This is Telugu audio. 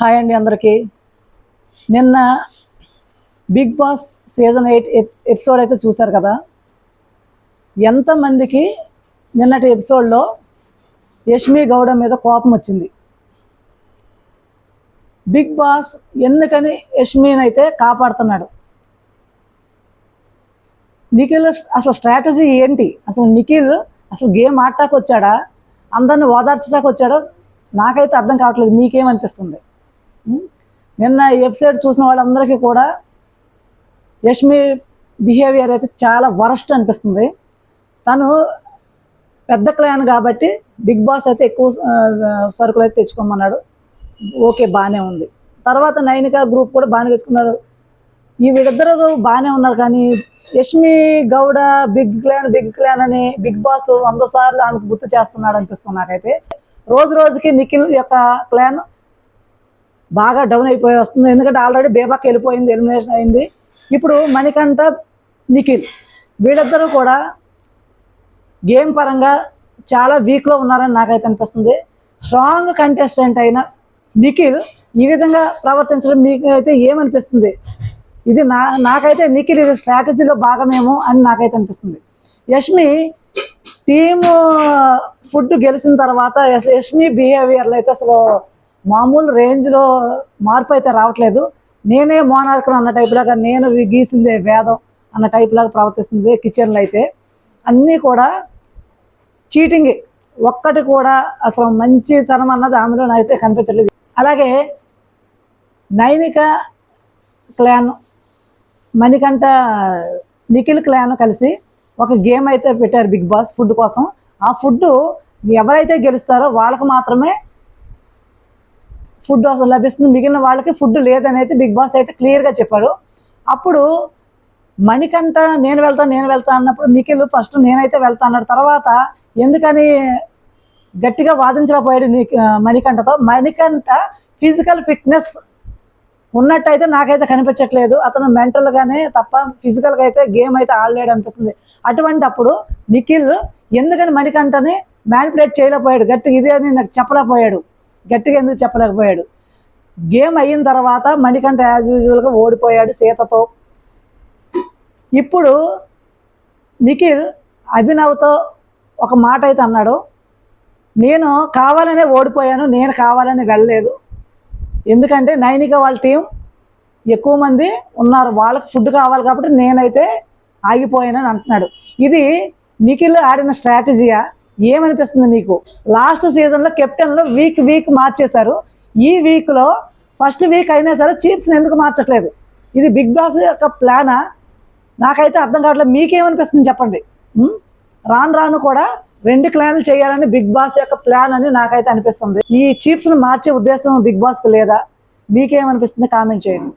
హాయ్ అండి అందరికీ. నిన్న బిగ్ బాస్ సీజన్ 8 ఎపిసోడ్ అయితే చూశారు కదా. ఎంతమందికి నిన్నటి ఎపిసోడ్లో యష్మి గౌడ మీద కోపం వచ్చింది. బిగ్ బాస్ ఎందుకని యష్మిని అయితే కాపాడుతున్నాడు. నిఖిల్ అసలు స్ట్రాటజీ ఏంటి? అసలు నిఖిల్ అసలు గేమ్ ఆడటానికి వచ్చాడా, అందరిని ఓదార్చడానికి వచ్చాడో నాకైతే అర్థం కావట్లేదు. మీకేమనిపిస్తుంది? నిన్న ఎపిసోడ్ చూసిన వాళ్ళందరికీ కూడా యష్మి బిహేవియర్ అయితే చాలా వరస్ట్ అనిపిస్తుంది. తను పెద్ద క్లాన్ కాబట్టి బిగ్ బాస్ అయితే ఎక్కువ సరుకులు అయితే తెచ్చుకోమన్నాడు. ఓకే, బాగానే ఉంది. తర్వాత నైనిక గ్రూప్ కూడా బాగానే తెచ్చుకున్నారు. ఈ వీళ్ళిద్దరూ బాగానే ఉన్నారు. కానీ యష్మి గౌడ బిగ్ క్లాన్ అని బిగ్ బాస్ 100 సార్లు ఆమెకు గుర్తు చేస్తున్నాడు అనిపిస్తుంది నాకైతే. రోజు రోజుకి నిఖిల్ యొక్క క్లాన్ బాగా డౌన్ అయిపోయి వస్తుంది. ఎందుకంటే ఆల్రెడీ బేబాక్ వెళ్ళిపోయింది, ఎలిమినేషన్ అయింది. ఇప్పుడు మణికంఠ, నిఖిల్ వీళ్ళిద్దరూ కూడా గేమ్ పరంగా చాలా వీక్లో ఉన్నారని నాకైతే అనిపిస్తుంది. స్ట్రాంగ్ కంటెస్టెంట్ అయిన నిఖిల్ ఈ విధంగా ప్రవర్తించడం మీకు అయితే ఏమనిపిస్తుంది? ఇది నాకైతే నిఖిల్ ఇది స్ట్రాటజీలో భాగమేమో అని నాకైతే అనిపిస్తుంది. యష్మి టీము ఫుడ్ గెలిచిన తర్వాత యష్మి బిహేవియర్లో అయితే అసలు మామూలు రేంజ్లో మార్పు అయితే రావట్లేదు. నేనే మోనార్క్ అన్న టైప్లాగా, నేను గీసిందే వేదం అన్న టైప్లాగా ప్రవర్తిస్తుంది. కిచెన్లో అయితే అన్నీ కూడా చీటింగ్, ఒక్కటి కూడా అసలు మంచితనం అన్నది ఆమెలో అయితే కనిపించట్లేదు. అలాగే నైనిక క్లాన్, మణికంఠ, నిఖిల్ క్లాన్ కలిసి ఒక గేమ్ అయితే పెట్టారు బిగ్ బాస్ ఫుడ్ కోసం. ఆ ఫుడ్ ఎవరైతే గెలుస్తారో వాళ్ళకు మాత్రమే ఫుడ్ అసలు లభిస్తుంది, మిగిలిన వాళ్ళకి ఫుడ్ లేదని అయితే బిగ్ బాస్ అయితే క్లియర్గా చెప్పాడు. అప్పుడు మణికంఠ నేను వెళ్తా అన్నప్పుడు నిఖిల్ ఫస్ట్ నేనైతే వెళ్తా అన్నాడు. తర్వాత ఎందుకని గట్టిగా వాదించలేకపోయాడు మణికంఠతో. మణికంఠ ఫిజికల్ ఫిట్నెస్ ఉన్నట్టయితే నాకైతే కనిపించట్లేదు. అతను మెంటల్గానే తప్ప ఫిజికల్గా అయితే గేమ్ అయితే ఆడలేడు అనిపిస్తుంది. అటువంటి అప్పుడు నిఖిల్ ఎందుకని మణికంఠని మ్యానిపులేట్ చేయలేకపోయాడు, గట్టిగా ఇదే అని నాకు చెప్పలేకపోయాడు. గట్టిగా ఎందుకు చెప్పలేకపోయాడు? గేమ్ అయిన తర్వాత మణికంఠ యాజ్ యూజువల్గా ఓడిపోయాడు సీతతో. ఇప్పుడు నిఖిల్ అభినవ్తో ఒక మాట అయితే అన్నాడు, నేను కావాలనే ఓడిపోయాను, నేను కావాలని వెళ్ళలేదు. ఎందుకంటే నైనిక వాళ్ళ టీం ఎక్కువ మంది ఉన్నారు, వాళ్ళకి ఫుడ్ కావాలి కాబట్టి నేనైతే ఆగిపోయానని అంటున్నాడు. ఇది నిఖిల్ ఆడిన స్ట్రాటజీయా? ఏమనిపిస్తుంది మీకు? లాస్ట్ సీజన్లో కెప్టెన్లో వీక్ మార్చేశారు. ఈ వీక్లో ఫస్ట్ వీక్ అయినా సరే చీఫ్స్ని ఎందుకు మార్చట్లేదు? ఇది బిగ్ బాస్ యొక్క ప్లానా? నాకైతే అర్థం కావట్లేదు. మీకేమనిపిస్తుంది చెప్పండి. రాను కూడా 2 క్లాన్లు చేయాలని బిగ్ బాస్ యొక్క ప్లాన్ అని నాకైతే అనిపిస్తుంది. ఈ చీఫ్స్ని మార్చే ఉద్దేశం బిగ్ బాస్కి లేదా? మీకేమనిపిస్తుంది? కామెంట్ చేయండి.